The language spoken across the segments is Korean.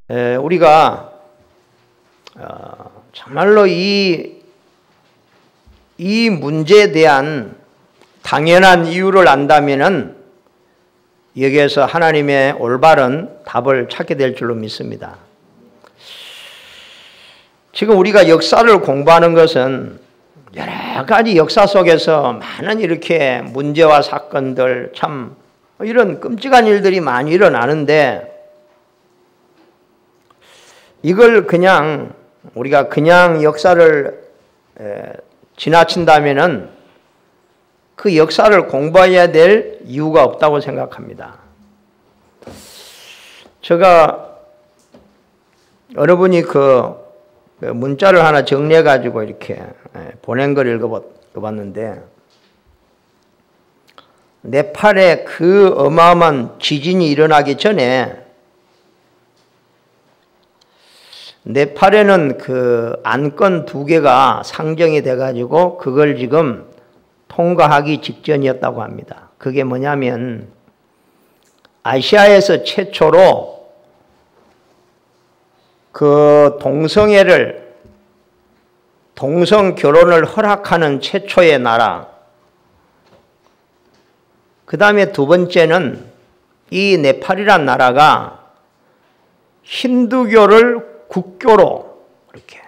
우리가 정말로 이 문제에 대한 당연한 이유를 안다면은 여기에서 하나님의 올바른 답을 찾게 될 줄로 믿습니다. 지금 우리가 역사를 공부하는 것은 여러 가지 역사 속에서 많은 이렇게 문제와 사건들, 참 이런 끔찍한 일들이 많이 일어나는데, 이걸 그냥 우리가 그냥 역사를 지나친다면은 그 역사를 공부해야 될 이유가 없다고 생각합니다. 제가 어느 분이 그 문자를 하나 정리해 가지고 이렇게 보낸 걸 읽어봤는데, 네팔에 그 어마어마한 지진이 일어나기 전에 네팔에는 그 안건 2개가 상정이 돼가지고 그걸 지금 통과하기 직전이었다고 합니다. 그게 뭐냐면 아시아에서 최초로 그 동성 결혼을 허락하는 최초의 나라, 그 다음에 2번째는 이 네팔이란 나라가 힌두교를 국교로 이렇게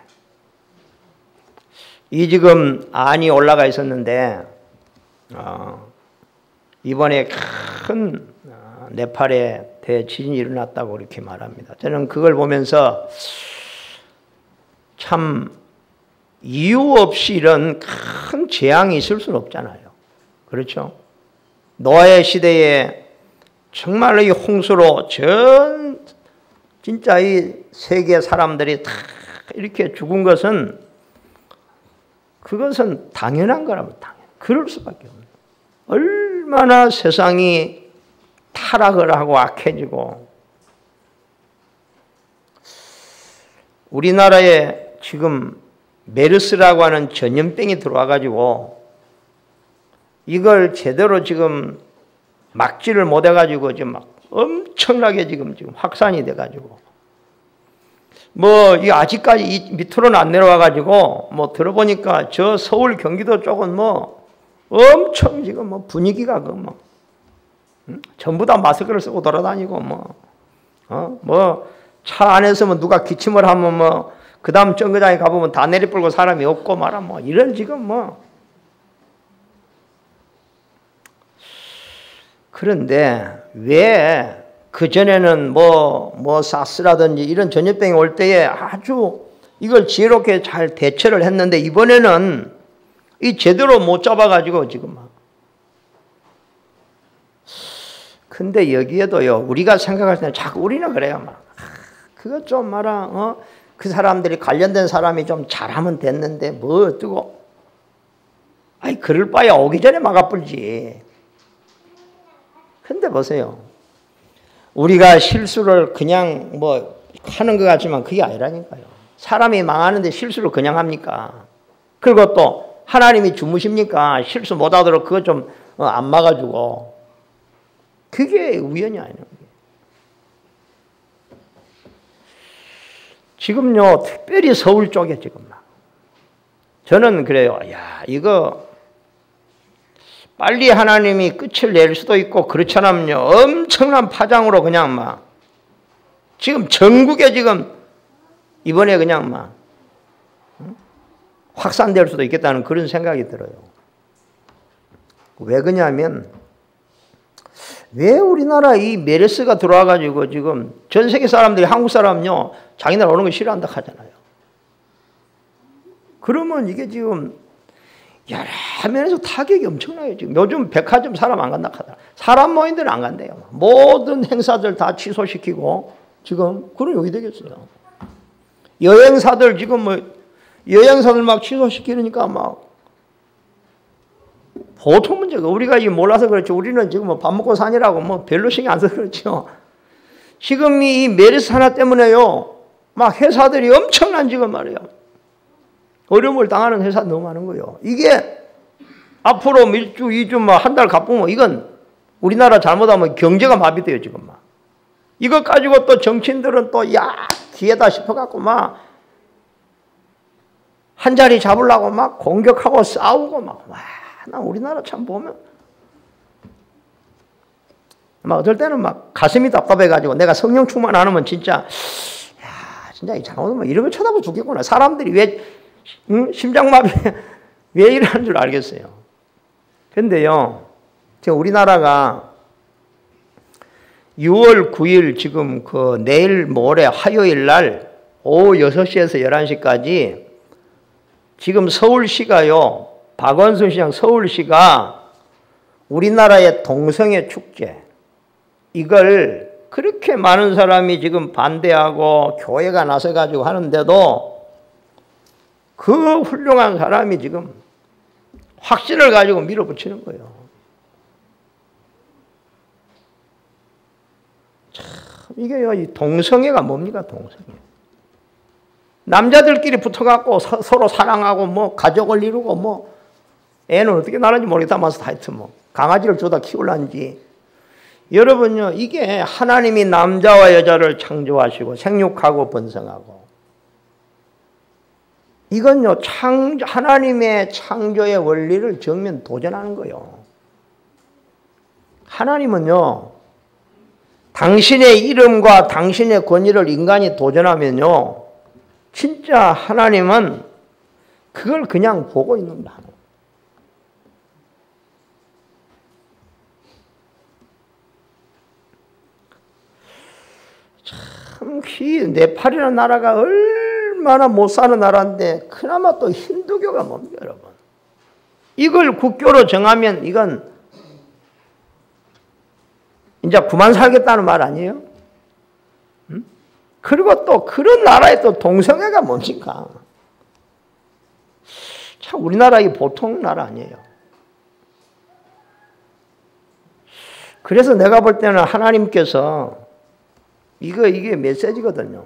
이 지금 안이 올라가 있었는데 이번에 큰 네팔에 대지진이 일어났다고 이렇게 말합니다. 저는 그걸 보면서 참 이유 없이 이런 큰 재앙이 있을 수는 없잖아요. 그렇죠? 노아의 시대에 정말로 이 홍수로 진짜 이 세계 사람들이 다 이렇게 죽은 것은 그것은 당연한 거라면 그럴 수밖에 없는. 얼마나 세상이 타락을 하고 악해지고, 우리나라에 지금 메르스라고 하는 전염병이 들어와 가지고 이걸 제대로 지금 막지를 못해 가지고 지금 막 엄청나게 지금 확산이 돼 가지고 이 아직까지 이 밑으로는 안 내려와 가지고 들어보니까 저 서울 경기도 쪽은 엄청 지금 분위기가 전부 다 마스크를 쓰고 돌아다니고 차 안에서 누가 기침을 하면 그 다음 정거장에 가보면 다 내리불고 사람이 없고 이런 지금 그런데 왜 그전에는 사스라든지 이런 전염병이 올 때에 아주 이걸 지혜롭게 잘 대처를 했는데 이번에는 이 제대로 못 잡아가지고 지금 근데 여기에도요, 우리가 생각할 때는 자꾸 우리는 그래요. 그거 좀 그 사람들이 관련된 사람이 좀 잘하면 됐는데 어쩌고. 그럴 바야 오기 전에 막아불지. 근데 보세요. 우리가 실수를 그냥 하는 것 같지만 그게 아니라니까요. 사람이 망하는데 실수를 그냥 합니까? 그리고 또 하나님이 주무십니까? 실수 못하도록 그거 좀 안 막아주고. 그게 우연이 아니에요. 지금요, 특별히 서울 쪽에 지금 저는 그래요. 이거 빨리 하나님이 끝을 낼 수도 있고 그렇지 않으면요, 엄청난 파장으로 그냥 지금 전국에 지금 이번에 그냥 확산될 수도 있겠다는 그런 생각이 들어요. 왜 그러냐면 왜 우리나라 이 메르스가 들어와가지고 지금 전 세계 사람들이 한국 사람은요, 자기 나라 오는 거 싫어한다 하잖아요. 그러면 이게 지금 여러 면에서 타격이 엄청나요. 지금 요즘 백화점 사람 안 간다 하더라. 사람 모인 데는 안 간대요. 모든 행사들 다 취소시키고 지금 그런 욕이 되겠어요. 여행사들 지금 여행사들 막 취소시키니까 보통 문제가 우리가 몰라서 그렇죠. 우리는 지금 밥 먹고 사니라고 별로 신경 안 써서 그렇죠. 지금 이 메르스 하나 때문에요, 회사들이 엄청난 지금 말이에요. 어려움을 당하는 회사 너무 많은 거예요. 이게 앞으로 1주, 2주, 한 달 가쁘면 이건 우리나라 잘못하면 경제가 마비돼요, 지금 이것 가지고 또 정치인들은 또 기회다 싶어갖고 막 한 자리 잡으려고 막 공격하고 싸우고 나 우리나라 참 보면 막 어떨 때는 막 가슴이 답답해가지고 내가 성령 충만 안 하면 진짜 이 장로는 이런 걸 쳐다보고 죽겠구나. 사람들이 왜 심장마비 왜 이러는 줄 알겠어요. 근데요, 지금 우리나라가 6월 9일 지금 내일 모레 화요일 날 오후 6시에서 11시까지 지금 서울시가요, 박원순 시장 서울시가 우리나라의 동성애 축제, 이걸 그렇게 많은 사람이 지금 반대하고 교회가 나서가지고 하는데도 그 훌륭한 사람이 지금 확신을 가지고 밀어붙이는 거예요. 참, 이게요, 이 동성애가 뭡니까, 동성애. 남자들끼리 붙어갖고 서로 사랑하고 뭐 가족을 이루고 뭐 애는 어떻게 나는지 모르겠다만 하여튼 뭐 강아지를 주다 키우려는지. 여러분요, 이게 하나님이 남자와 여자를 창조하시고 생육하고 번성하고 이건요, 하나님의 창조의 원리를 정면 도전하는 거예요. 하나님은요, 당신의 이름과 당신의 권위를 인간이 도전하면요, 진짜 하나님은 그걸 그냥 보고 있는 거야. 참, 네팔이라는 나라가 얼마나 못 사는 나라인데 그나마 또 힌두교가 뭡니까, 여러분? 이걸 국교로 정하면 이건 이제 그만 살겠다는 말 아니에요? 응? 그리고 또 그런 나라에 또 동성애가 뭡니까? 참, 우리나라 이 보통 나라 아니에요. 그래서 내가 볼 때는 하나님께서 이게 메시지거든요.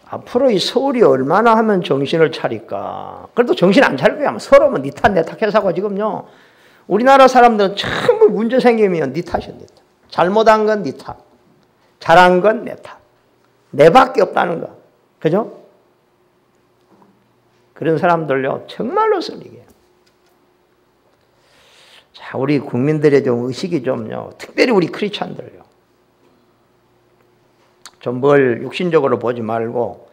앞으로 이 서울이 얼마나 하면 정신을 차릴까. 그래도 정신 안 차릴 거야. 서로면 니 탓, 내 탓해서고 지금요. 우리나라 사람들은 참 문제 생기면 니 탓이야, 니 탓. 잘못한 건 니 탓. 잘한 건 내 탓. 내밖에 없다는 거. 그죠? 그런 사람들요, 정말로 썰리게. 자, 우리 국민들의 좀 의식이 좀요, 특별히 우리 크리스찬들요. 좀 뭘 육신적으로 보지 말고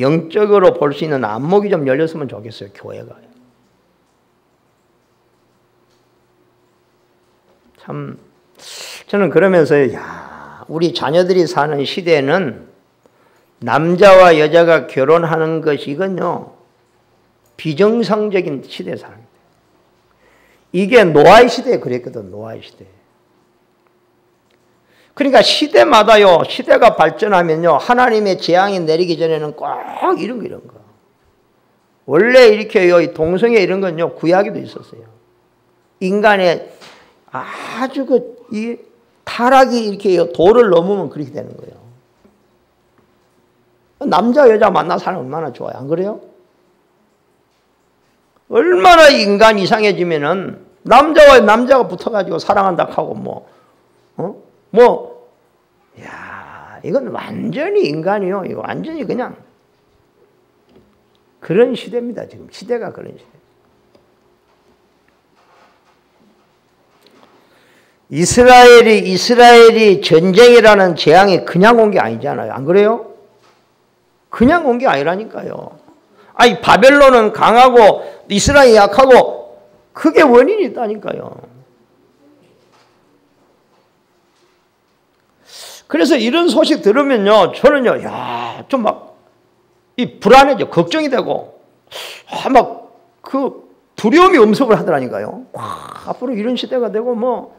영적으로 볼 수 있는 안목이 좀 열렸으면 좋겠어요, 교회가. 참, 저는 그러면서 우리 자녀들이 사는 시대는 남자와 여자가 결혼하는 것이 이건요, 비정상적인 시대에 사는 거예요. 이게 노아의 시대에 그랬거든, 노아의 시대. 그러니까 시대마다요, 시대가 발전하면요, 하나님의 재앙이 내리기 전에는 꼭 이런 거. 원래 이렇게요, 동성애 이런 건요, 구약에도 있었어요. 인간의 아주 이 타락이 이렇게 도를 넘으면 그렇게 되는 거예요. 남자, 여자 만나 살면 얼마나 좋아요. 안 그래요? 얼마나 인간 이상해지면은 남자와 남자가 붙어가지고 사랑한다 하고 이건 완전히 인간이요. 이거 완전히 그냥 그런 시대입니다. 지금 시대가 그런 시대. 이스라엘이 전쟁이라는 재앙이 그냥 온 게 아니잖아요. 안 그래요? 그냥 온 게 아니라니까요. 아니, 바벨론은 강하고 이스라엘이 약하고 그게 원인이 있다니까요. 그래서 이런 소식 들으면요, 저는요, 좀 불안해져. 걱정이 되고, 두려움이 엄습을 하더라니까요. 앞으로 이런 시대가 되고,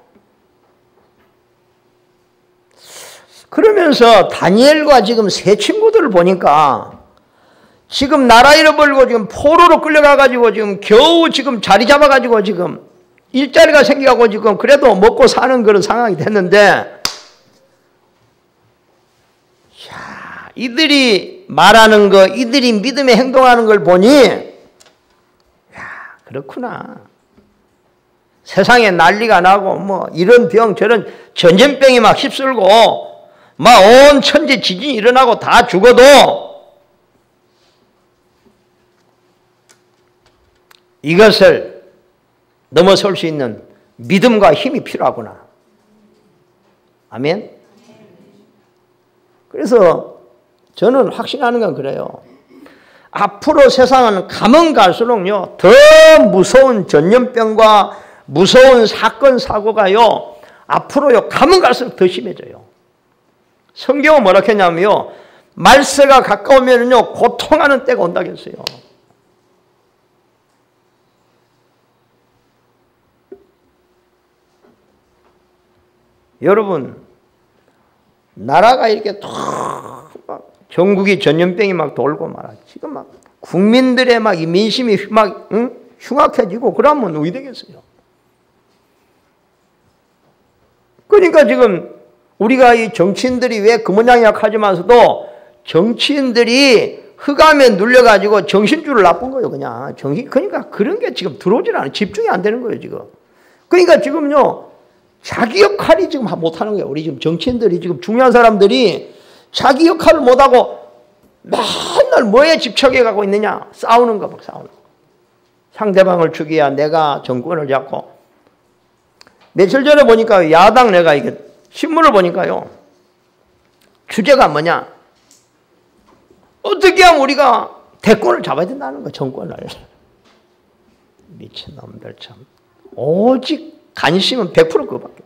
그러면서 다니엘과 지금 세 친구들을 보니까, 지금 나라 잃어버리고 지금 포로로 끌려가가지고 지금 겨우 지금 자리 잡아가지고 지금 일자리가 생겨가고 지금 그래도 먹고 사는 그런 상황이 됐는데, 이들이 말하는 거, 이들이 믿음에 행동하는 걸 보니, 그렇구나. 세상에 난리가 나고, 이런 병, 저런 전염병이 막 휩쓸고, 막 온 천지 지진이 일어나고 다 죽어도 이것을 넘어설 수 있는 믿음과 힘이 필요하구나. 아멘? 그래서 저는 확신하는 건 그래요. 앞으로 세상은 가면 갈수록요, 더 무서운 전염병과 무서운 사건, 사고가요, 앞으로요, 가면 갈수록 더 심해져요. 성경은 뭐라 했냐면요, 말세가 가까우면요, 고통하는 때가 온다고 했어요. 여러분, 나라가 이렇게 막 전국이 전염병이 막 돌고 말아. 지금 막 국민들의 막 이 민심이 막 흉악해지고 그러면 어디 되겠어요? 그러니까 지금 우리가 이 정치인들이 왜 그 모양이야 하지만서도 정치인들이 흑암에 눌려가지고 정신줄을 나쁜 거예요, 그냥. 그러니까 그런 게 지금 들어오질 않아요. 집중이 안 되는 거예요, 지금. 그러니까 지금요, 자기 역할이 지금 못하는 거예요. 우리 지금 정치인들이 지금 중요한 사람들이 자기 역할을 못하고 맨날 뭐에 집착해 가고 있느냐? 싸우는 거 막 싸우는 거. 상대방을 죽여야 내가 정권을 잡고. 며칠 전에 보니까 야당 내가 이게 신문을 보니까요. 주제가 뭐냐? 어떻게 하면 우리가 대권을 잡아야 된다는 거, 정권을. 미친놈들 참. 오직 관심은 100% 그거밖에.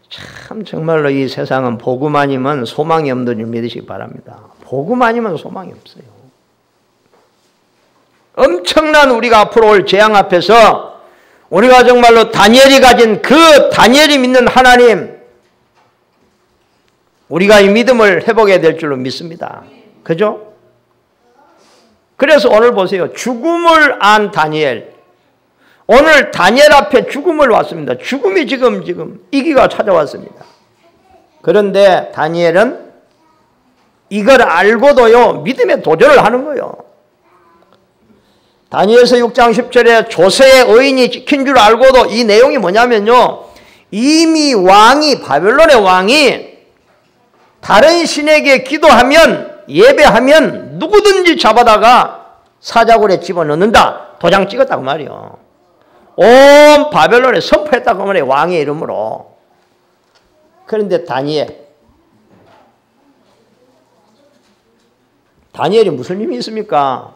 참 정말로 이 세상은 복음 아니면 소망이 없는 줄 믿으시기 바랍니다. 복음 아니면 소망이 없어요. 엄청난 우리가 앞으로 올 재앙 앞에서 우리가 정말로 다니엘이 가진 그 다니엘이 믿는 하나님, 우리가 이 믿음을 회복해야 될 줄로 믿습니다. 그죠? 그래서 오늘 보세요. 죽음을 안 다니엘. 오늘 다니엘 앞에 죽음을 왔습니다. 죽음이 지금 이기가 찾아왔습니다. 그런데 다니엘은 이걸 알고도요, 믿음에 도전을 하는 거예요. 다니엘서 6장 10절에 조세의 의인이 지킨 줄 알고도 이 내용이 뭐냐면요, 이미 바벨론의 왕이 다른 신에게 기도하면, 예배하면 누구든지 잡아다가 사자굴에 집어넣는다. 도장 찍었다고 말이요. 온 바벨론에 선포했다고 말이에요. 왕의 이름으로. 그런데 다니엘이 무슨 힘이 있습니까?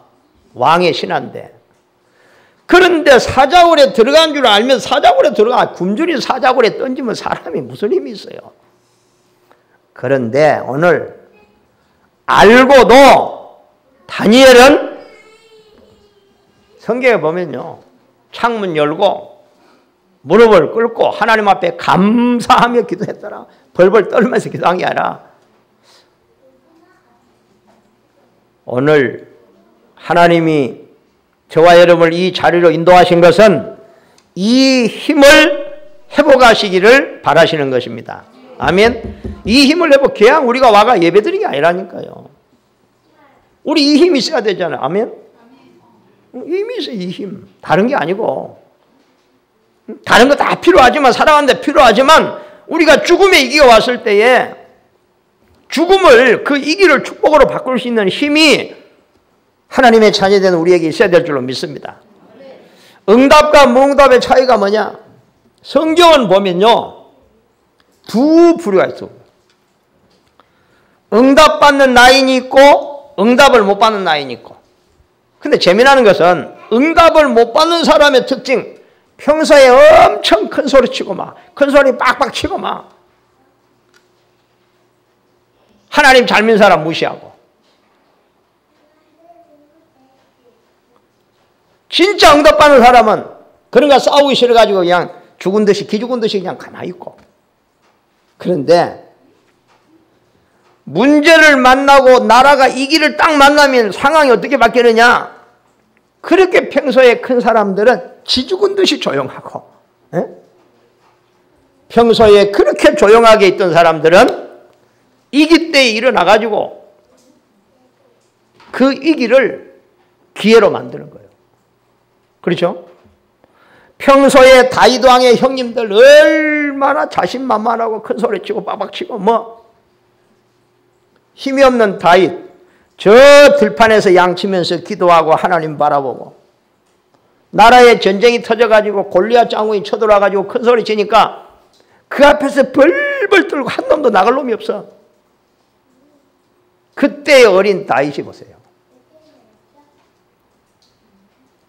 왕의 신하인데. 그런데 사자굴에 들어간 줄 알면 사자굴에 굶주린 사자굴에 던지면 사람이 무슨 힘이 있어요? 그런데 오늘 알고도 다니엘은 성경에 보면요, 창문 열고 무릎을 꿇고 하나님 앞에 감사하며 기도했더라. 벌벌 떨면서 기도한 게 아니라, 오늘 하나님이 저와 여러분을 이 자리로 인도하신 것은 이 힘을 회복하시기를 바라시는 것입니다. 아멘. 이 힘을 회복, 그냥 우리가 와가 예배드리는 게 아니라니까요. 우리 이 힘이 있어야 되잖아요. 아멘. 힘이 있어요, 이 힘. 다른 게 아니고. 다른 거 다 필요하지만, 살아가는데 필요하지만, 우리가 죽음의 위기가 왔을 때에 죽음을, 그 위기를 축복으로 바꿀 수 있는 힘이 하나님의 자녀된 우리에게 있어야 될 줄로 믿습니다. 응답과 무응답의 차이가 뭐냐? 성경은 보면요, 두 부류가 있어. 응답받는 라인이 있고 응답을 못 받는 라인이 있고. 근데 재미나는 것은 응답을 못 받는 사람의 특징, 평소에 엄청 큰 소리 치고 막, 큰 소리 빡빡 치고 막, 하나님 잘 믿는 사람 무시하고, 진짜 응답받는 사람은 그런가 싸우기 싫어가지고 그냥 죽은 듯이, 기죽은 듯이 그냥 가만히 있고. 그런데 문제를 만나고 나라가 이 길을 딱 만나면 상황이 어떻게 바뀌느냐? 그렇게 평소에 큰 사람들은 지죽은 듯이 조용하고, 평소에 그렇게 조용하게 있던 사람들은 이기 때에 일어나가지고 그 이기를 기회로 만드는 거예요. 그렇죠? 평소에 다윗 왕의 형님들 얼마나 자신만만하고 큰 소리치고 빠박치고 뭐 힘이 없는 다윗 저 들판에서 양치면서 기도하고 하나님 바라보고 나라에 전쟁이 터져가지고 골리앗 장군이 쳐들어와가지고 큰 소리 치니까 그 앞에서 벌벌 떨고 한 놈도 나갈 놈이 없어. 그때의 어린 다윗이 보세요.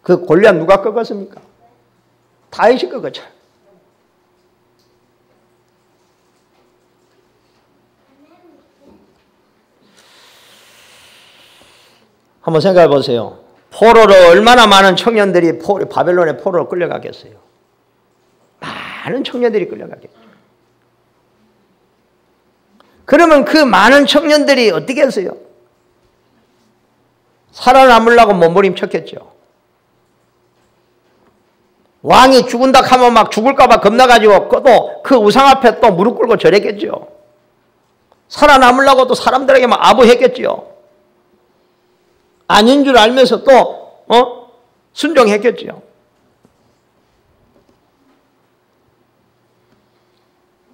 그 골리앗 누가 꺾었습니까? 다윗이 꺾었죠. 한번 생각해 보세요. 포로로 얼마나 많은 청년들이 바벨론의 포로로 끌려가겠어요. 많은 청년들이 끌려가겠죠. 그러면 그 많은 청년들이 어떻게 했어요? 살아남으려고 몸부림쳤겠죠. 왕이 죽은다 하면 막 죽을까 봐 겁나가지고 또 그 우상 앞에 또 무릎 꿇고 절했겠죠. 살아남으려고 또 사람들에게 막 아부했겠죠. 아닌 줄 알면서 또 순종했겠죠.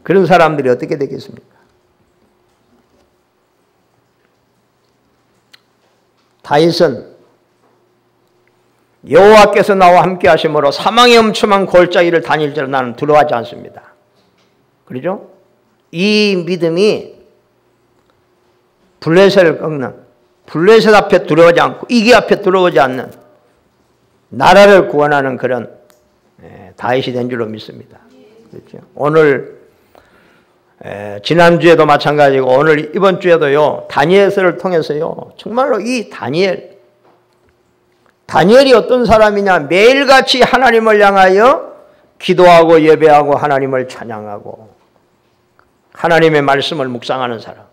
그런 사람들이 어떻게 되겠습니까? 다윗은 여호와께서 나와 함께 하심으로 사망의 엄청난 골짜기를 다닐지라 나는 두려워하지 않습니다. 그렇죠? 이 믿음이 블레셋을 꺾는, 블레셋 앞에 두려워하지 않고 이기 앞에 두려워하지 않는 나라를 구원하는 그런 다윗이 된 줄로 믿습니다. 그렇죠? 오늘 지난주에도 마찬가지고 오늘 이번 주에도요, 다니엘서를 통해서요, 정말로 이 다니엘이 어떤 사람이냐, 매일같이 하나님을 향하여 기도하고 예배하고 하나님을 찬양하고 하나님의 말씀을 묵상하는 사람.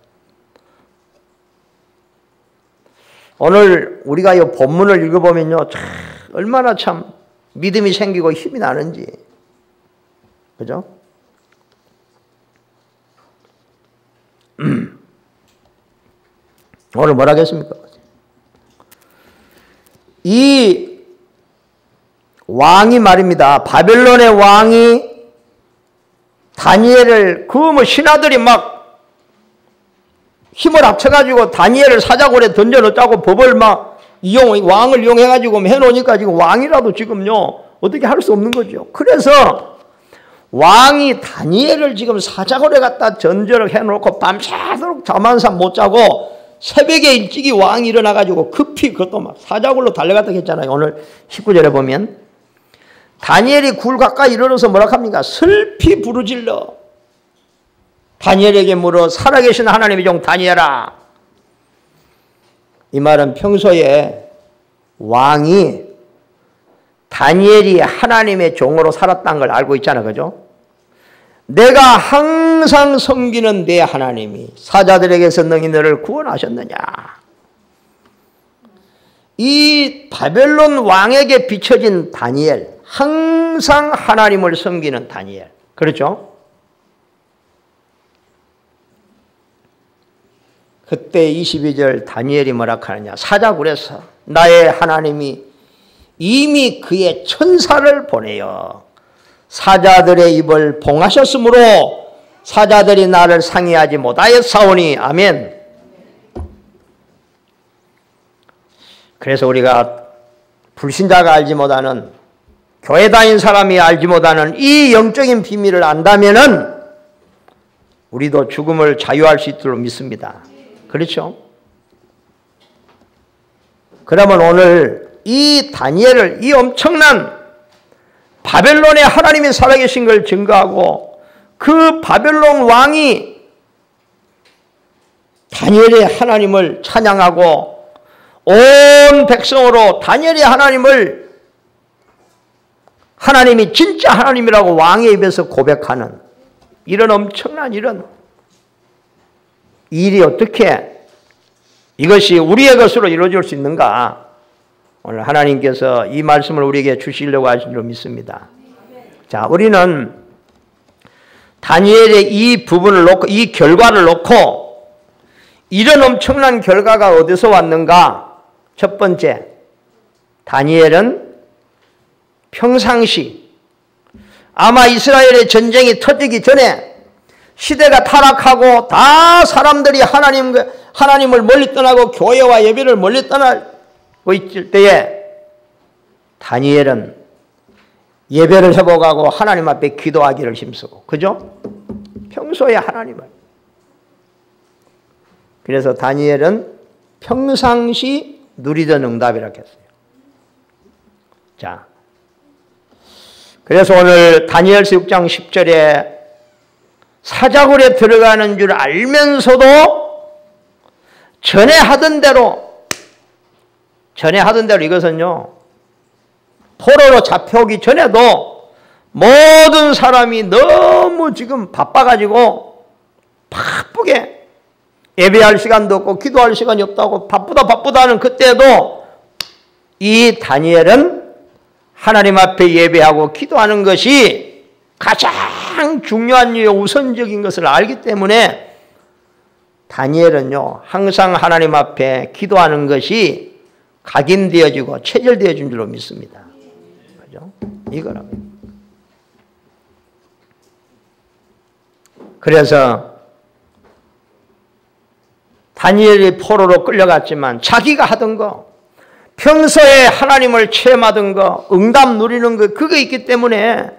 오늘 우리가 이 본문을 읽어보면요, 얼마나 참 믿음이 생기고 힘이 나는지. 그죠? 오늘 뭐라 하겠습니까? 이 왕이 말입니다. 바벨론의 왕이 다니엘을 그 뭐 신하들이 막 힘을 합쳐가지고 다니엘을 사자굴에 던져놓자고 법을 막 왕을 이용해가지고 해놓으니까 지금 왕이라도 지금요 어떻게 할 수 없는 거죠. 그래서 왕이 다니엘을 지금 사자굴에 갖다 전절을 해놓고 밤새도록 잠 한 잠 못 자고 새벽에 일찍이 왕이 일어나가지고 급히 그것도 막 사자굴로 달려갔다 했잖아요. 오늘 19절에 보면 다니엘이 굴 가까이 이르러서 뭐라 합니까? 슬피 부르질러 다니엘에게 물어 살아계신 하나님의 종 다니엘아. 이 말은 평소에 왕이 다니엘이 하나님의 종으로 살았다는 걸 알고 있잖아. 그죠? 내가 항상 섬기는 내 하나님이 사자들에게서 능히 너를 구원하셨느냐. 이 바벨론 왕에게 비춰진 다니엘, 항상 하나님을 섬기는 다니엘. 그렇죠? 그때 22절 다니엘이 뭐라 하느냐. 사자굴에서 나의 하나님이 이미 그의 천사를 보내어 사자들의 입을 봉하셨으므로 사자들이 나를 상의하지 못하였사오니. 아멘. 그래서 우리가 불신자가 알지 못하는, 교회 다닌 사람이 알지 못하는 이 영적인 비밀을 안다면은 우리도 죽음을 자유할 수 있도록 믿습니다. 그렇죠? 그러면 오늘 이 다니엘을, 이 엄청난 바벨론의 하나님이 살아계신 걸 증거하고 그 바벨론 왕이 다니엘의 하나님을 찬양하고 온 백성으로 다니엘의 하나님을, 하나님이 진짜 하나님이라고 왕의 입에서 고백하는 이런 엄청난 이런 일이 어떻게 이것이 우리의 것으로 이루어질 수 있는가? 오늘 하나님께서 이 말씀을 우리에게 주시려고 하신 줄 믿습니다. 자, 우리는 다니엘의 이 부분을 놓고, 이 결과를 놓고 이런 엄청난 결과가 어디서 왔는가? 첫 번째, 다니엘은 평상시 아마 이스라엘의 전쟁이 터지기 전에 시대가 타락하고 다 사람들이 하나님을 멀리 떠나고 교회와 예배를 멀리 떠나고 있을 때에 다니엘은 예배를 회복하고 하나님 앞에 기도하기를 힘쓰고, 그죠? 평소에 하나님을. 그래서 다니엘은 평상시 누리던 응답이라고 했어요. 자, 그래서 오늘 다니엘서 6장 10절에 사자굴에 들어가는 줄 알면서도 전에 하던 대로 이것은요, 포로로 잡혀오기 전에도 모든 사람이 너무 지금 바빠가지고 바쁘게 예배할 시간도 없고 기도할 시간이 없다고 바쁘다는 그때도 이 다니엘은 하나님 앞에 예배하고 기도하는 것이 가장 중요한 일, 우선적인 것을 알기 때문에 다니엘은요, 항상 하나님 앞에 기도하는 것이 각인되어지고 체질되어진 줄로 믿습니다. 그죠? 이거라고요. 그래서 다니엘이 포로로 끌려갔지만 자기가 하던 거, 평소에 하나님을 체험하던 거, 응답 누리는 거, 그거 있기 때문에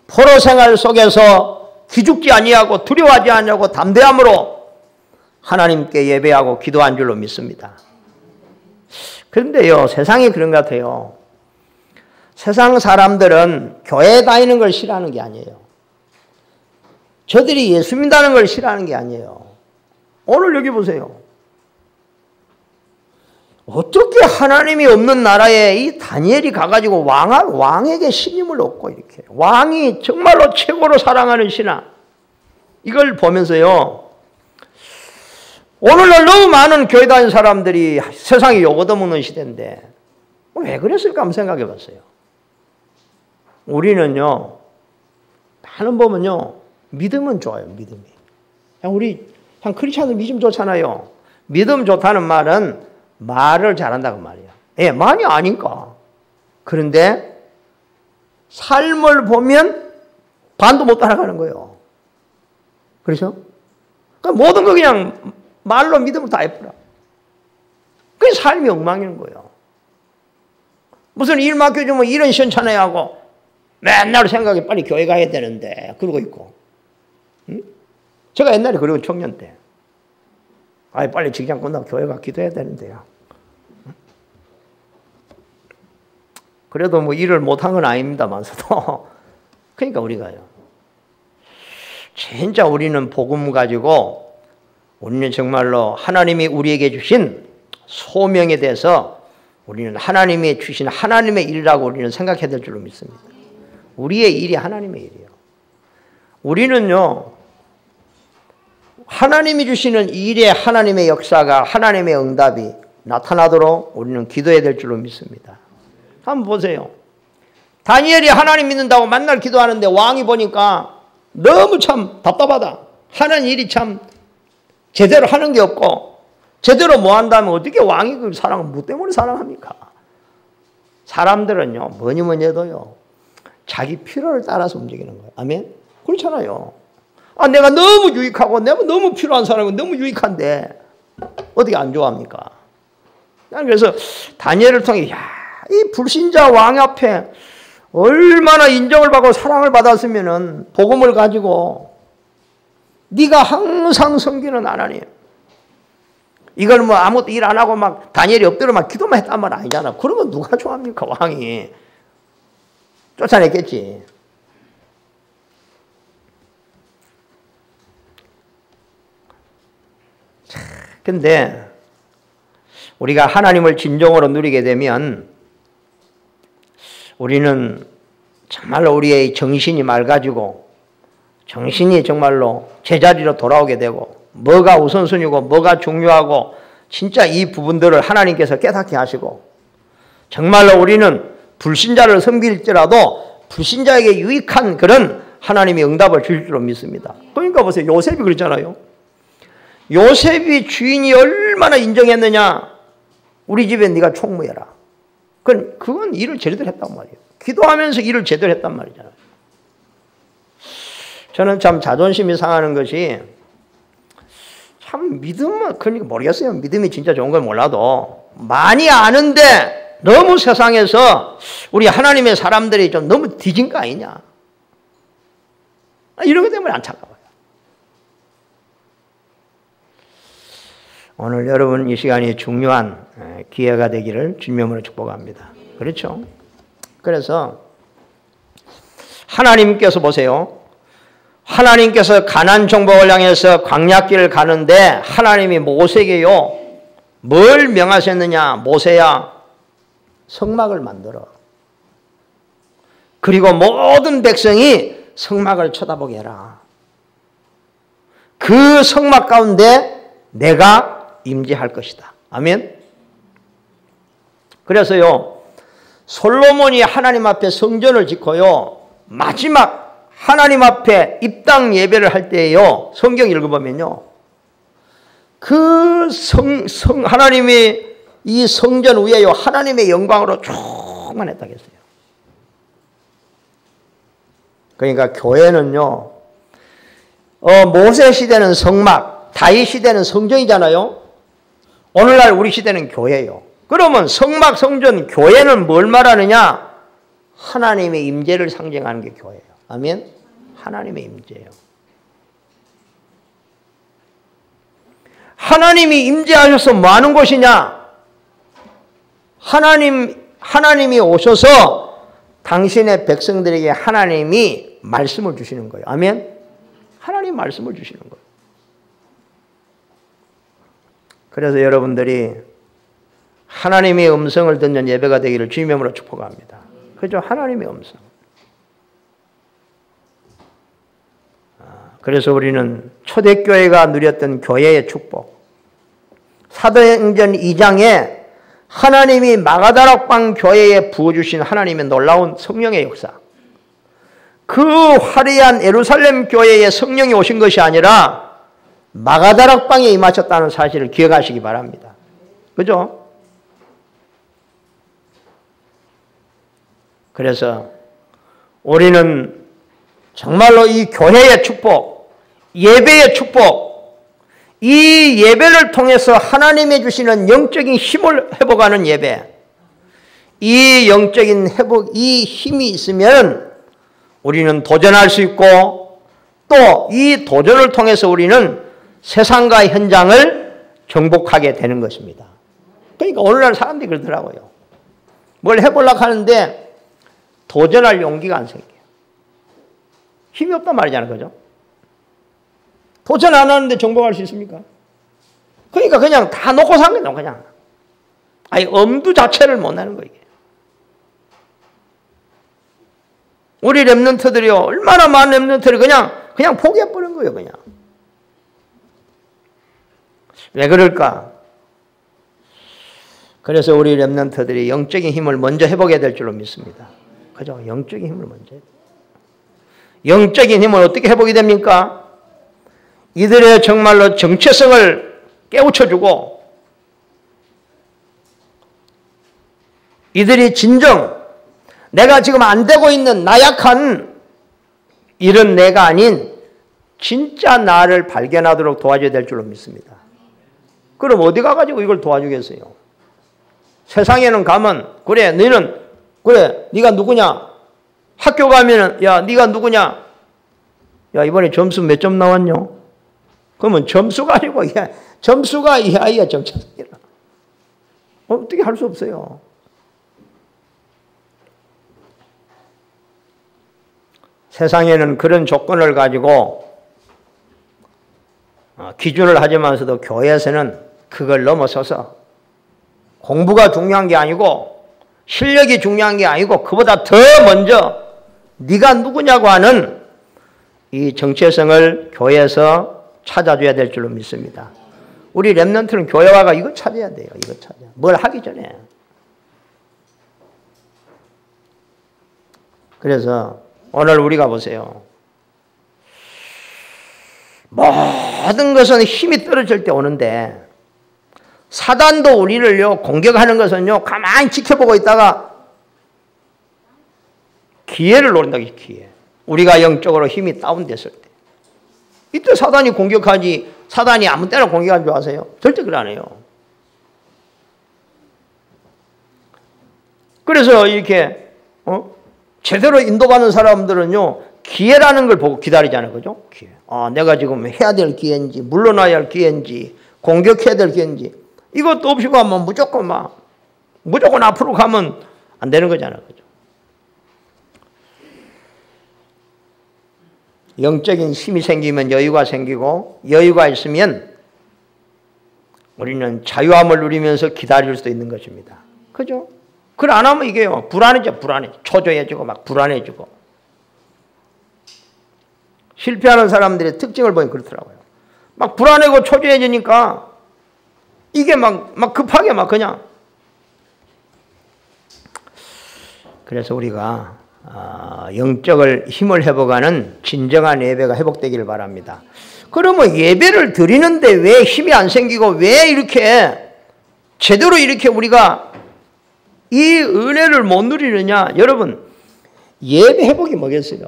포로 생활 속에서 기죽지 아니하고 두려워하지 아니하고 담대함으로 하나님께 예배하고 기도한 줄로 믿습니다. 그런데요, 세상이 그런 것 같아요. 세상 사람들은 교회 다니는 걸 싫어하는 게 아니에요. 저들이 예수 믿는다는 걸 싫어하는 게 아니에요. 오늘 여기 보세요. 어떻게 하나님이 없는 나라에 이 다니엘이 가가지고 왕에게 신임을 얻고 이렇게 왕이 정말로 최고로 사랑하는 신하, 이걸 보면서요, 오늘날 너무 많은 교회 다니는 사람들이 세상에 욕 얻어먹는 시대인데 왜 그랬을까 한번 생각해 봤어요. 우리는요, 많은 보면요, 믿음은 좋아요. 믿음이. 우리 크리스찬들 믿음 좋잖아요. 믿음 좋다는 말은 말을 잘한다고 말이야. 예, 많이 아니까. 그런데 삶을 보면 반도 못 따라가는 거예요. 그렇죠? 그러니까 모든 거 그냥 말로 믿음을 다 해버려. 그게 삶이 엉망인 거예요. 무슨 일 맡겨주면 일은 시원찮아야 하고 맨날 생각이 빨리 교회 가야 되는데 그러고 있고. 응? 제가 옛날에 그리고 청년 때 빨리 직장 끝나고 교회 가 기도해야 되는데요. 그래도 뭐 일을 못한 건 아닙니다만서도 그러니까 우리가요, 진짜 우리는 복음 가지고 우리는 정말로 하나님이 우리에게 주신 소명에 대해서 우리는 하나님이 주신 하나님의 일이라고 우리는 생각해야 될 줄로 믿습니다. 우리의 일이 하나님의 일이에요. 우리는요, 하나님이 주시는 일에 하나님의 역사가, 하나님의 응답이 나타나도록 우리는 기도해야 될 줄로 믿습니다. 한번 보세요. 다니엘이 하나님 믿는다고 맨날 기도하는데 왕이 보니까 너무 참 답답하다. 하는 일이 참 제대로 하는 게 없고 제대로 뭐 한다면 어떻게 왕이 그 사랑을 뭐 때문에 사랑합니까? 사람들은요, 뭐니 해도요, 자기 필요를 따라서 움직이는 거예요. 아멘? 그렇잖아요. 내가 너무 유익하고 내가 너무 필요한 사람은 너무 유익한데 어떻게 안 좋아합니까? 그래서 다니엘을 통해 이 불신자 왕 앞에 얼마나 인정을 받고 사랑을 받았으면은 복음을 가지고 네가 항상 섬기는 하나님, 이걸 뭐 아무것도 일 안 하고 막 다니엘이 엎드려 막 기도만 했단 말 아니잖아. 그러면 누가 좋아합니까? 왕이 쫓아냈겠지. 근데 우리가 하나님을 진정으로 누리게 되면 우리는 정말로 우리의 정신이 맑아지고 정신이 정말로 제자리로 돌아오게 되고 뭐가 우선순위고 뭐가 중요하고 진짜 이 부분들을 하나님께서 깨닫게 하시고 정말로 우리는 불신자를 섬길지라도 불신자에게 유익한 그런 하나님의 응답을 주실 줄로 믿습니다. 그러니까 보세요. 요셉이 그랬잖아요. 요셉이 주인이 얼마나 인정했느냐. 우리 집에 네가 총무해라. 그건 일을 제대로 했단 말이에요. 기도하면서 일을 제대로 했단 말이잖아요. 저는 참 자존심이 상하는 것이 참 믿음은 그러니까 모르겠어요. 믿음이 진짜 좋은 걸 몰라도 많이 아는데 너무 세상에서 우리 하나님의 사람들이 좀 너무 뒤진 거 아니냐. 이런 것 때문에 안타까워요. 오늘 여러분 이 시간이 중요한 기회가 되기를 주님으로 축복합니다. 그렇죠? 그래서 하나님께서 보세요. 하나님께서 가나안 정복을 향해서 광야길을 가는데 하나님이 모세에게요. 뭘 명하셨느냐. 모세야 성막을 만들어. 그리고 모든 백성이 성막을 쳐다보게 해라. 그 성막 가운데 내가 임재할 것이다. 아멘. 그래서요. 솔로몬이 하나님 앞에 성전을 짓고요. 마지막 하나님 앞에 입당 예배를 할 때에요. 성경 읽어보면요. 그 하나님이 이 성전 위에요. 하나님의 영광으로 충만했다고 했어요. 그러니까 교회는요. 모세 시대는 성막, 다윗 시대는 성전이잖아요. 오늘날 우리 시대는 교회예요. 그러면 성막, 성전, 교회는 뭘 말하느냐? 하나님의 임재를 상징하는 게 교회예요. 아멘? 하나님의 임재예요. 하나님이 임재하셔서 뭐 하는 곳이냐? 하나님이 오셔서 당신의 백성들에게 하나님이 말씀을 주시는 거예요. 아멘? 하나님 말씀을 주시는 거예요. 그래서 여러분들이 하나님의 음성을 듣는 예배가 되기를 주님의 이름으로 축복합니다. 그죠? 하나님의 음성. 그래서 우리는 초대교회가 누렸던 교회의 축복. 사도행전 2장에 하나님이 마가다락방 교회에 부어주신 하나님의 놀라운 성령의 역사. 그 화려한 예루살렘 교회에 성령이 오신 것이 아니라 마가다락방에 임하셨다는 사실을 기억하시기 바랍니다. 그죠? 그래서 우리는 정말로 이 교회의 축복, 예배의 축복, 이 예배를 통해서 하나님이 주시는 영적인 힘을 회복하는 예배, 이 영적인 회복, 이 힘이 있으면 우리는 도전할 수 있고 또 이 도전을 통해서 우리는 세상과 현장을 정복하게 되는 것입니다. 그러니까 오늘날 사람들이 그러더라고요. 뭘 해보려고 하는데 도전할 용기가 안 생겨요. 힘이 없단 말이잖아요. 그죠? 도전 안 하는데 정복할 수 있습니까? 그러니까 그냥 다 놓고 산 거예요. 그냥. 아니 엄두 자체를 못 내는 거예요. 우리 렘넌트들이요. 얼마나 많은 렘넌트를 그냥 포기해버린 거예요. 그냥. 왜 그럴까? 그래서 우리 렘넌트들이 영적인 힘을 먼저 회복해야 될 줄로 믿습니다. 그죠? 영적인 힘을 먼저 해야 돼요. 영적인 힘을 어떻게 회복이 됩니까? 이들의 정말로 정체성을 깨우쳐주고 이들이 진정 내가 지금 안 되고 있는 나약한 이런 내가 아닌 진짜 나를 발견하도록 도와줘야 될 줄로 믿습니다. 그럼 어디 가가지고 이걸 도와주겠어요? 세상에는 가면 그래 너는 그래 네가 누구냐? 학교 가면은 야 네가 누구냐? 야 이번에 점수 몇 점 나왔냐? 그러면 점수가 아니고 야 점수가 이 아이야 정체성이라. 어떻게 할 수 없어요. 세상에는 그런 조건을 가지고 기준을 하지만서도 교회에서는 그걸 넘어서서 공부가 중요한 게 아니고 실력이 중요한 게 아니고 그보다 더 먼저 네가 누구냐고 하는 이 정체성을 교회에서 찾아줘야 될 줄로 믿습니다. 우리 렘넌트는 교회 와가 이거 찾아야 돼요. 이거 찾아. 뭘 하기 전에. 그래서 오늘 우리가 보세요. 모든 것은 힘이 떨어질 때 오는데 사단도 우리를요 공격하는 것은요 가만히 지켜보고 있다가 기회를 노린다. 기회. 우리가 영적으로 힘이 다운됐을 때. 이때 사단이 공격하지, 사단이 아무 때나 공격하는 줄 아세요? 절대 그래 안 해요. 그래서 이렇게 제대로 인도받는 사람들은요, 기회라는 걸 보고 기다리잖아요. 그죠? 기회. 내가 지금 해야 될 기회인지, 물러나야 할 기회인지, 공격해야 될 기회인지, 이것도 없이 가면 무조건 앞으로 가면 안 되는 거잖아요. 그죠? 영적인 힘이 생기면 여유가 생기고, 여유가 있으면 우리는 자유함을 누리면서 기다릴 수도 있는 것입니다. 그죠? 그걸 안 하면 이게요, 불안해져. 초조해지고 막 불안해지고. 실패하는 사람들의 특징을 보면 그렇더라고요. 막 불안해고 초조해지니까 이게 막 급하게 막 그냥. 그래서 우리가 영적을 힘을 회복하는 진정한 예배가 회복되기를 바랍니다. 그러면 예배를 드리는데 왜 힘이 안 생기고 왜 이렇게 제대로 이렇게 우리가 이 은혜를 못 누리느냐? 여러분, 예배 회복이 뭐겠어요?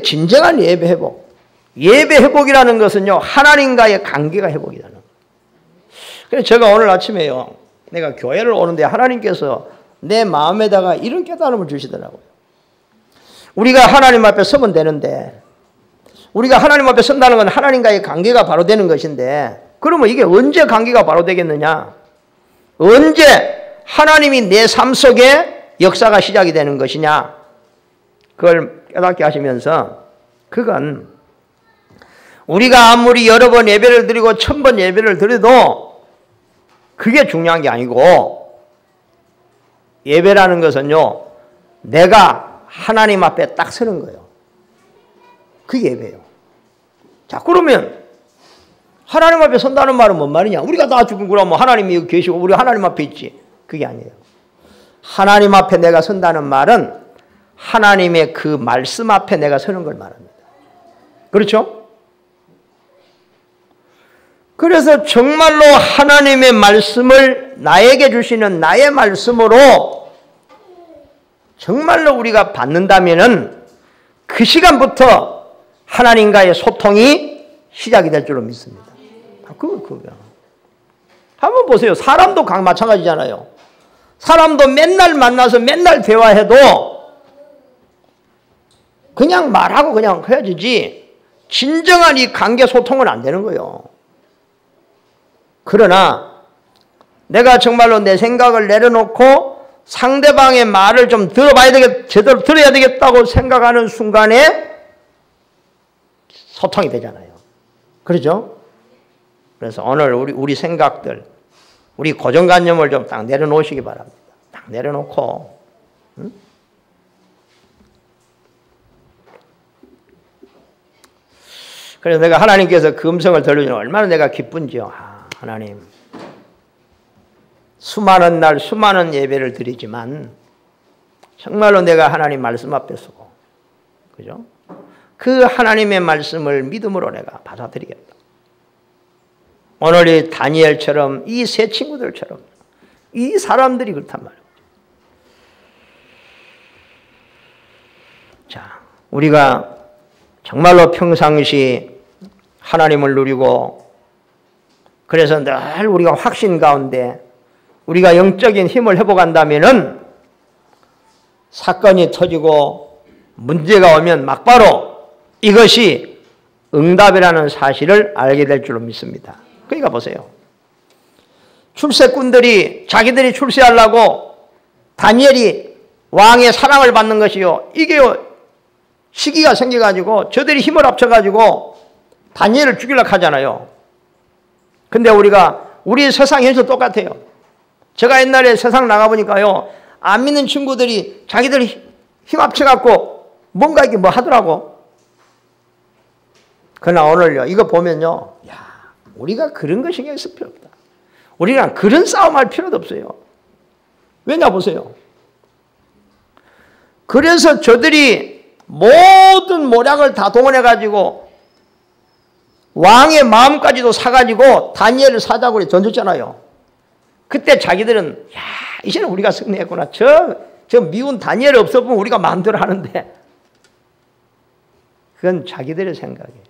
진정한 예배 회복. 예배 회복이라는 것은요, 하나님과의 관계가 회복이라는 거예요. 그래서 제가 오늘 아침에요, 내가 교회를 오는데 하나님께서 내 마음에다가 이런 깨달음을 주시더라고요. 우리가 하나님 앞에 서면 되는데, 우리가 하나님 앞에 선다는 건 하나님과의 관계가 바로 되는 것인데, 그러면 이게 언제 관계가 바로 되겠느냐? 언제 하나님이 내 삶 속에 역사가 시작이 되는 것이냐? 그걸 깨닫게 하시면서, 그건 우리가 아무리 여러 번 예배를 드리고 1000번 예배를 드려도 그게 중요한 게 아니고, 예배라는 것은요, 내가 하나님 앞에 딱 서는 거예요. 그게 예배예요. 자, 그러면 하나님 앞에 선다는 말은 뭔 말이냐? 우리가 다 죽은 거라면 하나님이 여기 계시고 우리가 하나님 앞에 있지. 그게 아니에요. 하나님 앞에 내가 선다는 말은 하나님의 그 말씀 앞에 내가 서는 걸 말합니다. 그렇죠? 그래서 정말로 하나님의 말씀을 나에게 주시는 나의 말씀으로 정말로 우리가 받는다면은 그 시간부터 하나님과의 소통이 시작이 될 줄로 믿습니다. 그거야. 한번 보세요. 사람도 마찬가지잖아요. 사람도 맨날 만나서 맨날 대화해도 그냥 말하고 그냥 헤어지지 진정한 이 관계 소통은 안 되는 거예요. 그러나 내가 정말로 내 생각을 내려놓고 상대방의 말을 좀 제대로 들어야 되겠다고 생각하는 순간에 소통이 되잖아요. 그렇죠? 그래서 오늘 우리 생각들, 우리 고정관념을 좀 딱 내려놓으시기 바랍니다. 딱 내려놓고, 응? 그래서 내가 하나님께서 그 음성을 들려주면 얼마나 내가 기쁜지요. 하나님, 수많은 날 수많은 예배를 드리지만 정말로 내가 하나님 말씀 앞에 서고, 그죠? 그 하나님의 말씀을 믿음으로 내가 받아들이겠다. 오늘 이 다니엘처럼 이 세 친구들처럼 이 사람들이 그렇단 말이에요. 자, 우리가 정말로 평상시 하나님을 누리고 그래서 늘 우리가 확신 가운데 우리가 영적인 힘을 회복한다면은 사건이 터지고 문제가 오면 막바로 이것이 응답이라는 사실을 알게 될 줄로 믿습니다. 그러니까 보세요. 출세꾼들이 자기들이 출세하려고 다니엘이 왕의 사랑을 받는 것이요. 이게요. 시기가 생겨가지고 저들이 힘을 합쳐가지고 다니엘을 죽이려고 하잖아요. 근데 우리 세상 현실 똑같아요. 제가 옛날에 세상 나가보니까요. 안 믿는 친구들이 자기들이 힘 합쳐갖고 뭔가 이게 뭐 하더라고. 그러나 오늘요. 이거 보면요. 우리가 그런 거 신경 쓸 필요 없다. 우리랑 그런 싸움할 필요도 없어요. 왜냐 보세요. 그래서 저들이 모든 모략을 다 동원해가지고 왕의 마음까지도 사가지고 다니엘을 사자굴에 던졌잖아요. 그때 자기들은 이제는 우리가 승리했구나. 저 저 미운 다니엘 없어보면 우리가 마음대로 하는데 그건 자기들의 생각이에요.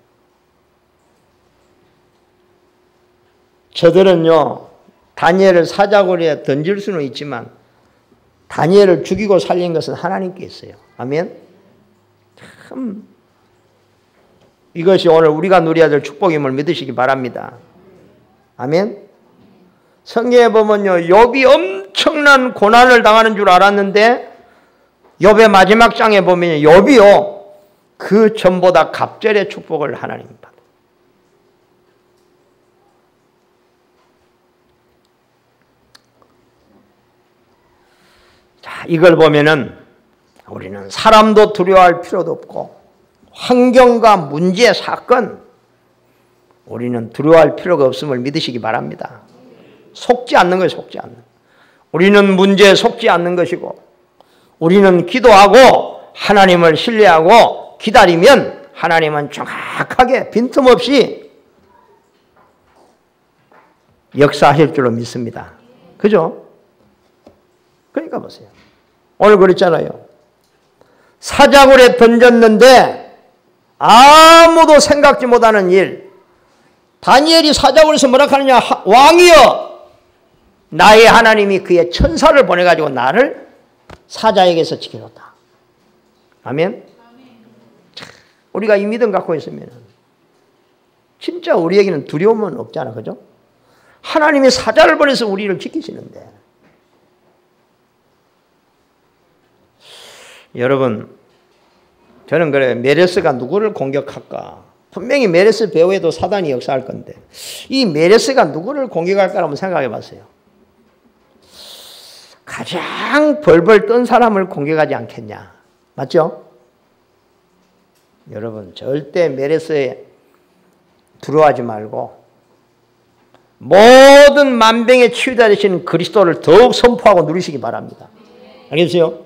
저들은요, 다니엘을 사자고리에 던질 수는 있지만 다니엘을 죽이고 살린 것은 하나님께 있어요. 아멘. 참 이것이 오늘 우리가 누려야 될 축복임을 믿으시기 바랍니다. 아멘. 성경에 보면요, 욥이 엄청난 고난을 당하는 줄 알았는데 욥의 마지막 장에 보면 욥이요, 그 전보다 갑절의 축복을 하나님 받아요. 자, 이걸 보면은 우리는 사람도 두려워할 필요도 없고 환경과 문제, 사건 우리는 두려워할 필요가 없음을 믿으시기 바랍니다. 속지 않는 거예요. 속지 않는. 우리는 문제에 속지 않는 것이고 우리는 기도하고 하나님을 신뢰하고 기다리면 하나님은 정확하게 빈틈없이 역사하실 줄로 믿습니다. 그죠? 그러니까 보세요. 오늘 그랬잖아요. 사자굴에 던졌는데 아무도 생각지 못하는 일. 다니엘이 사자굴에서 뭐라 하느냐. 왕이여, 나의 하나님이 그의 천사를 보내가지고 나를 사자에게서 지켜줬다. 아멘. 우리가 이 믿음 갖고 있으면 진짜 우리에게는 두려움은 없잖아. 그죠? 하나님이 사자를 보내서 우리를 지키시는데. 여러분, 저는 그래요. 메레스가 누구를 공격할까? 분명히 메레스 배후에도 사단이 역사할 건데 이 메레스가 누구를 공격할까 한번 생각해 봤어요. 가장 벌벌 떤 사람을 공격하지 않겠냐. 맞죠? 여러분, 절대 메레스에 두려워하지 말고 모든 만병의 치유자 되시는 그리스도를 더욱 선포하고 누리시기 바랍니다. 알겠어요?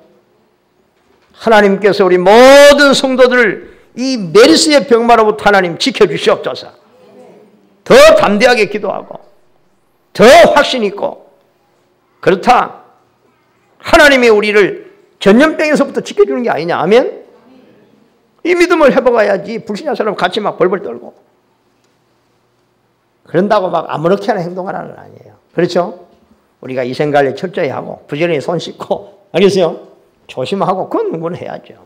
하나님께서 우리 모든 성도들을 이 메르스의 병마로부터 하나님 지켜주시옵소서. 더 담대하게 기도하고 더 확신 있고, 그렇다 하나님이 우리를 전염병에서부터 지켜주는 게 아니냐. 아멘. 이 믿음을 해봐야지 불신자 사람 같이 막 벌벌 떨고 그런다고 막 아무렇게나 행동하라는 건 아니에요. 그렇죠? 우리가 위생관리 철저히 하고 부지런히 손 씻고, 알겠어요? 조심하고 그건 누구는 해야죠.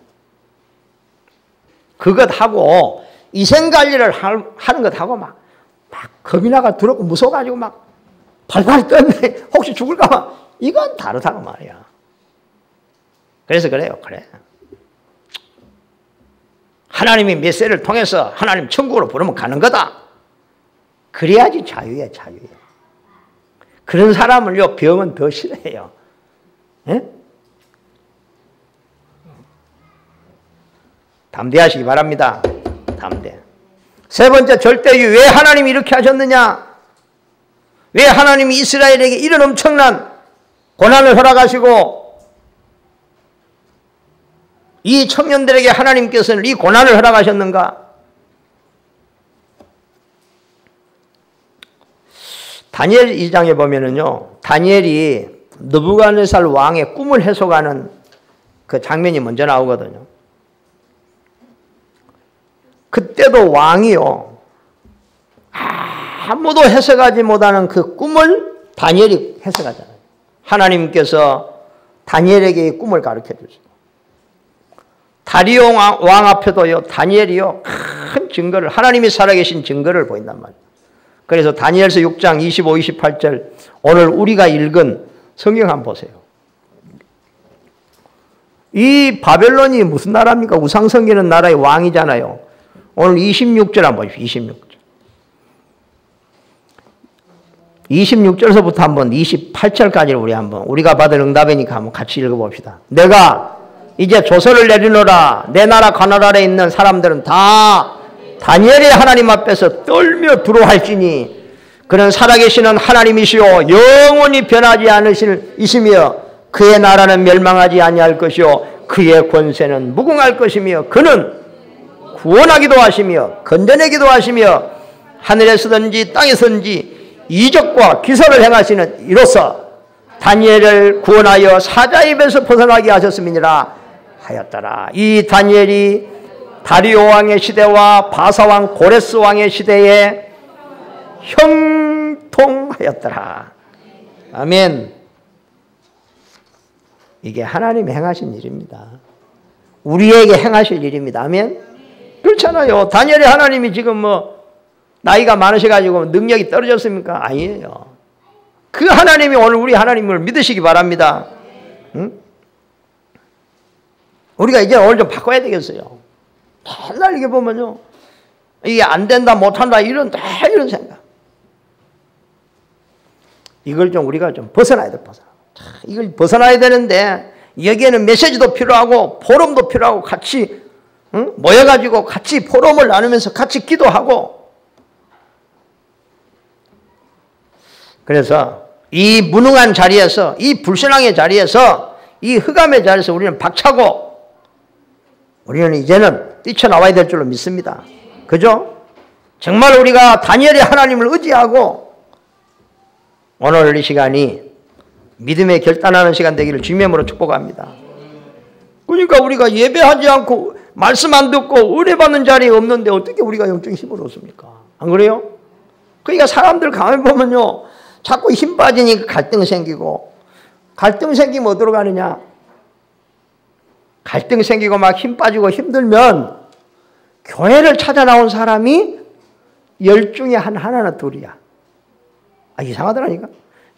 그것하고 위생관리를 하는 것하고 막 겁이 나가 두렵고 무서워가지고 막 발발 떨네 혹시 죽을까 봐, 이건 다르다고 말이야. 그래서 그래요. 그래. 하나님이 메시지를 통해서 하나님 천국으로 부르면 가는 거다. 그래야지 자유야, 자유야. 그런 사람을요, 병은 더 싫어해요. 예? 담대하시기 바랍니다. 담대. 세 번째, 절대주의. 왜 하나님이 이렇게 하셨느냐? 왜 하나님이 이스라엘에게 이런 엄청난 고난을 허락하시고 이 청년들에게 하나님께서는 이 고난을 허락하셨는가? 다니엘 2장에 보면은요, 다니엘이 느부갓네살 왕의 꿈을 해석하는 그 장면이 먼저 나오거든요. 그때도 왕이요, 아무도 해석하지 못하는 그 꿈을 다니엘이 해석하잖아요. 하나님께서 다니엘에게 이 꿈을 가르쳐 주시고, 다리오 왕 앞에도요, 다니엘이요, 큰 증거를, 하나님이 살아계신 증거를 보인단 말이에요. 그래서 다니엘서 6장 25, 28절, 오늘 우리가 읽은 성경 한번 보세요. 이 바벨론이 무슨 나라입니까? 우상 섬기는 나라의 왕이잖아요. 오늘 26절 한번 보십시오. 26절서부터 한번 28절까지를 우리가 받은 응답이니까 한번 같이 읽어봅시다. 내가 이제 조서를 내리노라. 내 나라 가나안 아래 있는 사람들은 다 다니엘의 하나님 앞에서 떨며 두려워할지니 그는 살아계시는 하나님이시오 영원히 변하지 않으시며 그의 나라는 멸망하지 아니할 것이요 그의 권세는 무궁할 것이며 그는 구원하기도 하시며 건져내기도 하시며 하늘에서든지 땅에서든지 이적과 기사를 행하시는 이로써 다니엘을 구원하여 사자의 입에서 벗어나게 하셨음이니라 하였더라. 이 다니엘이 다리오 왕의 시대와 바사 왕 고레스 왕의 시대에 형통하였더라. 아멘. 이게 하나님이 행하신 일입니다. 우리에게 행하실 일입니다. 아멘. 그렇잖아요. 다니엘의 하나님이 지금 뭐 나이가 많으셔가지고 능력이 떨어졌습니까? 아니에요. 그 하나님이 오늘 우리 하나님을 믿으시기 바랍니다. 응? 우리가 이제 오늘 좀 바꿔야 되겠어요. 맨날 이게 보면요, 이게 안 된다, 못한다, 이런 생각. 이걸 좀 우리가 좀 벗어나야 돼, 이걸 벗어나야 되는데, 여기에는 메시지도 필요하고, 포럼도 필요하고, 같이, 응? 모여가지고 같이 포럼을 나누면서 같이 기도하고, 그래서 이 무능한 자리에서, 이 불신앙의 자리에서, 이 흑암의 자리에서 우리는 박차고, 우리는 이제는 뛰쳐나와야 될 줄로 믿습니다. 그죠? 정말 우리가 다니엘의 하나님을 의지하고 오늘 이 시간이 믿음의 결단하는 시간 되기를 주님의 이름으로 축복합니다. 그러니까 우리가 예배하지 않고 말씀 안 듣고 은혜 받는 자리에 없는데 어떻게 우리가 영적인 힘을 얻습니까? 안 그래요? 그러니까 사람들 가만히 보면요, 자꾸 힘 빠지니까 갈등 생기고, 갈등 생기면 어디로 가느냐? 갈등 생기고 막 힘 빠지고 힘들면 교회를 찾아 나온 사람이 10 중에 하나나 둘이야. 아, 이상하더라니까.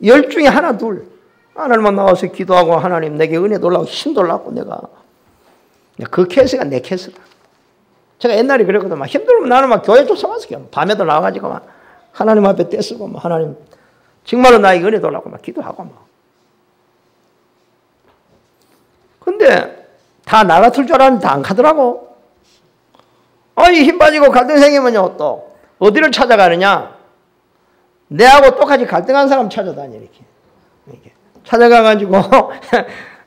10 중에 하나 둘. 하나님만 나와서 기도하고 하나님 내게 은혜 돌라고 힘 돌라고 내가. 그 케이스가 내 케이스다. 제가 옛날에 그랬거든. 막 힘들면 나는 막 교회 쫓아가서 밤에도 나와가지고 막 하나님 앞에 떼쓰고 막 하나님 정말로 나에게 은혜 돌라고 막 기도하고 막. 근데 다 나 같을 줄 알았는데 다 안 가더라고. 아니, 힘 빠지고 갈등 생기면요, 또 어디를 찾아가느냐? 내하고 똑같이 갈등한 사람 찾아다니, 이렇게 찾아가가지고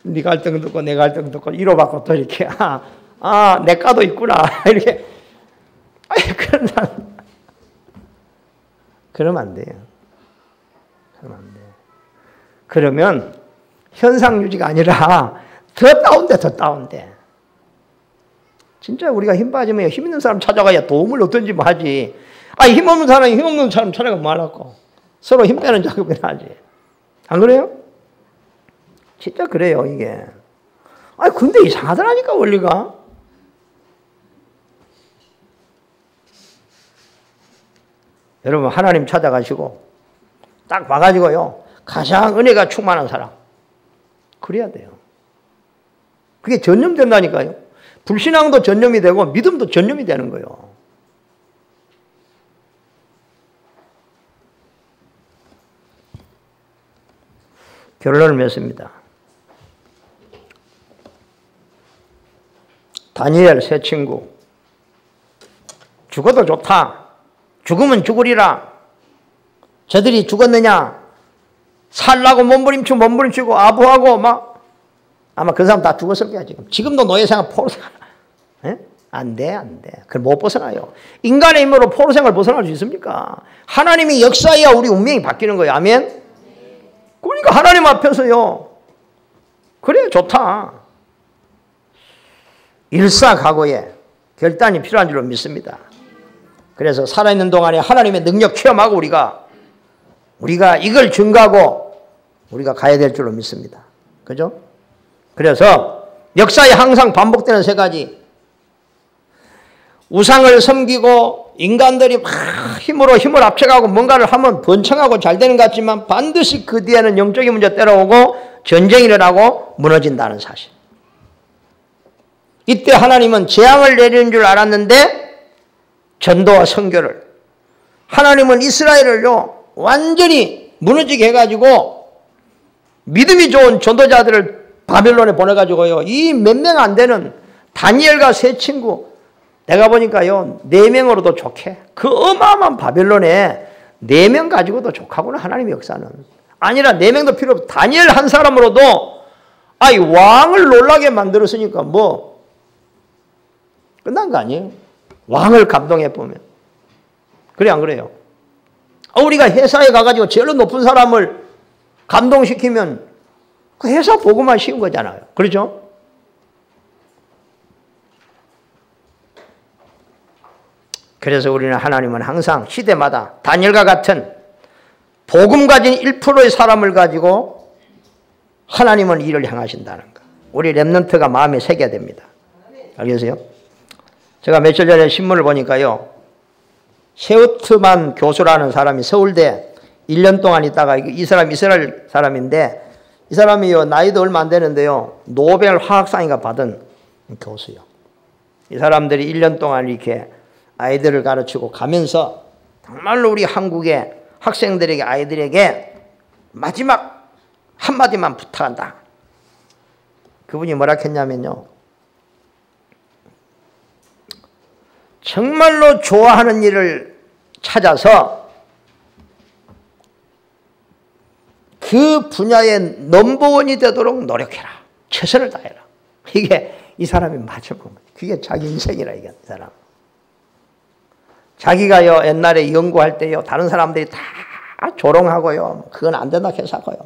네 갈등 듣고 내 갈등 듣고 위로받고 또 이렇게 내 까도 있구나 이렇게. 아니, 그러면 안 돼요. 그러면 안 돼. 그러면 현상 유지가 아니라 더 다운돼. 진짜 우리가 힘 빠지면 힘 있는 사람 찾아가야 도움을 얻든지 뭐 하지. 힘 없는 사람이 힘 없는 사람 찾아가면 뭐하라고. 서로 힘 빼는 작업이나 하지. 안 그래요? 진짜 그래요, 이게. 근데 이상하더라니까, 원리가. 여러분, 하나님 찾아가시고 딱 와가지고요, 가장 은혜가 충만한 사람. 그래야 돼요. 그게 전념된다니까요. 불신앙도 전념이 되고 믿음도 전념이 되는 거예요. 결론을 맺습니다. 다니엘 세 친구. 죽어도 좋다. 죽으면 죽으리라. 저들이 죽었느냐? 살라고 몸부림치고 아부하고 막 아마 그 사람 다 죽었을 거야, 지금. 지금도 노예생활, 포로생활. 안 돼. 그걸 못 벗어나요. 인간의 힘으로 포로생활을 벗어날 수 있습니까? 하나님이 역사해야 우리 운명이 바뀌는 거예요. 아멘? 그러니까 하나님 앞에서요. 그래, 좋다. 일사각오의 결단이 필요한 줄로 믿습니다. 그래서 살아있는 동안에 하나님의 능력 체험하고 우리가 이걸 증거하고 우리가 가야 될 줄로 믿습니다. 그죠? 그래서 역사에 항상 반복되는 세 가지. 우상을 섬기고 인간들이 막 힘을 합쳐가고 뭔가를 하면 번창하고 잘 되는 것 같지만 반드시 그 뒤에는 영적인 문제 따라오고 전쟁이 일어나고 무너진다는 사실. 이때 하나님은 재앙을 내리는 줄 알았는데 전도와 선교를, 하나님은 이스라엘을요 완전히 무너지게 해가지고 믿음이 좋은 전도자들을 바벨론에 보내가지고요, 이 몇 명 안 되는 다니엘과 세 친구, 내가 보니까요 4명으로도 족해. 그 어마어마한 바벨론에 4명 가지고도 족하구나, 하나님의 역사는. 아니라 4명도 필요 없고 다니엘 한 사람으로도 왕을 놀라게 만들었으니까 뭐 끝난 거 아니에요? 왕을 감동해 보면. 그래, 안 그래요? 우리가 회사에 가가지고 제일 높은 사람을 감동시키면 그 회사 보고만 쉬운 거잖아요. 그렇죠? 그래서 우리는 하나님은 항상 시대마다 다니엘과 같은 복음 가진 1%의 사람을 가지고 하나님은 일을 행하신다는 거. 우리 렘넌트가 마음에 새겨야 됩니다. 알겠어요? 제가 며칠 전에 신문을 보니까요. 셰우트만 교수라는 사람이 서울대 1년 동안 있다가 이 사람 이스라엘 사람인데 이 사람이요 나이도 얼마 안 되는데요. 노벨 화학상인가 받은 교수요. 이 사람들이 1년 동안 이렇게 아이들을 가르치고 가면서 정말로 우리 한국의 학생들에게 아이들에게 마지막 한마디만 부탁한다. 그분이 뭐라 했냐면요. 정말로 좋아하는 일을 찾아서 그 분야의 넘버원이 되도록 노력해라. 최선을 다해라. 이게 이 사람이 맞은 겁니다. 그게 자기 인생이라 이게 이 사람. 자기가요 옛날에 연구할 때요 다른 사람들이 다 조롱하고요 그건 안 된다 해서고요.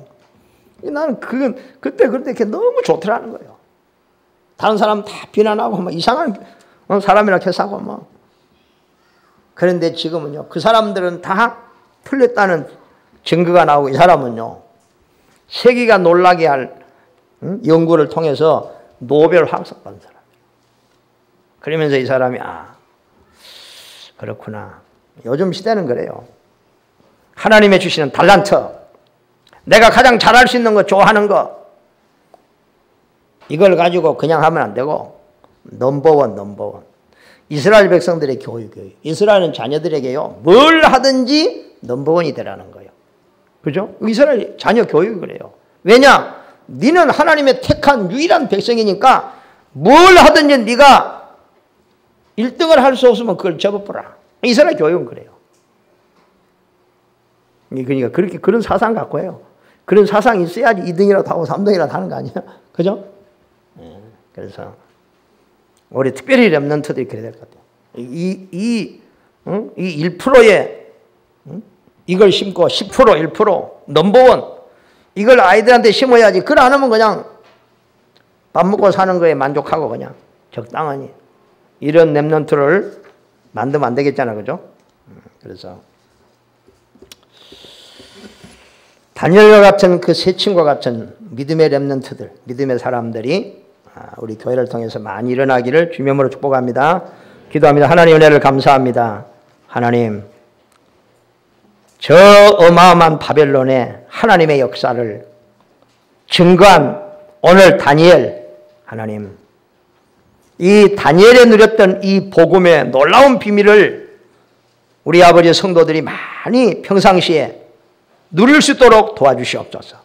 나는 그때 이렇게 너무 좋더라는 거예요. 다른 사람 다 비난하고 막 이상한 사람이라 해서고 뭐. 그런데 지금은요 그 사람들은 다 틀렸다는 증거가 나오고 이 사람은요 세계가 놀라게 할 연구를 통해서 노벨 화학상 받은 사람. 그러면서 이 사람이 그렇구나. 요즘 시대는 그래요. 하나님의 주시는 달란트, 내가 가장 잘할 수 있는 거, 좋아하는 거, 이걸 가지고 그냥 하면 안 되고 넘버원. 이스라엘 백성들의 교육이에요. 이스라엘은 자녀들에게요 뭘 하든지 넘버원이 되라는 거예요. 그죠? 이스라엘 자녀 교육이 그래요. 왜냐? 너는 하나님의 택한 유일한 백성이니까 뭘 하든지 네가 1등을 할 수 없으면 그걸 접어보라. 이스라엘 교육은 그래요. 그러니까 그런 사상 갖고 해요. 그런 사상이 있어야지 2등이라도 하고 3등이라도 하는 거 아니야? 그죠? 그래서 우리 특별히 렘넌트들이 그래야 될 것 같아요. 이 1%의 이걸 심고 10%, 1% 넘버원 이걸 아이들한테 심어야지. 그걸 안 하면 그냥 밥 먹고 사는 거에 만족하고 그냥 적당하니 이런 렘넌트를 만들면 안 되겠잖아. 그죠? 그래서 다니엘과 같은 그 세 친구와 같은 믿음의 렘넌트들, 믿음의 사람들이 우리 교회를 통해서 많이 일어나기를 주님의 이름으로 축복합니다. 기도합니다. 하나님 은혜를 감사합니다. 하나님 저 어마어마한 바벨론의 하나님의 역사를 증거한 오늘 다니엘 하나님 이 다니엘에 누렸던 이 복음의 놀라운 비밀을 우리 아버지 성도들이 많이 평상시에 누릴 수 있도록 도와주시옵소서.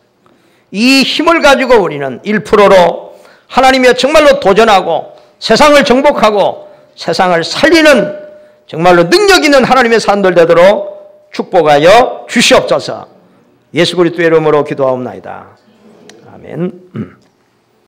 이 힘을 가지고 우리는 1%로 하나님이여 정말로 도전하고 세상을 정복하고 세상을 살리는 정말로 능력 있는 하나님의 사람들 되도록 축복하여 주시옵소서. 예수 그리스도의 이름으로 기도하옵나이다. 아멘.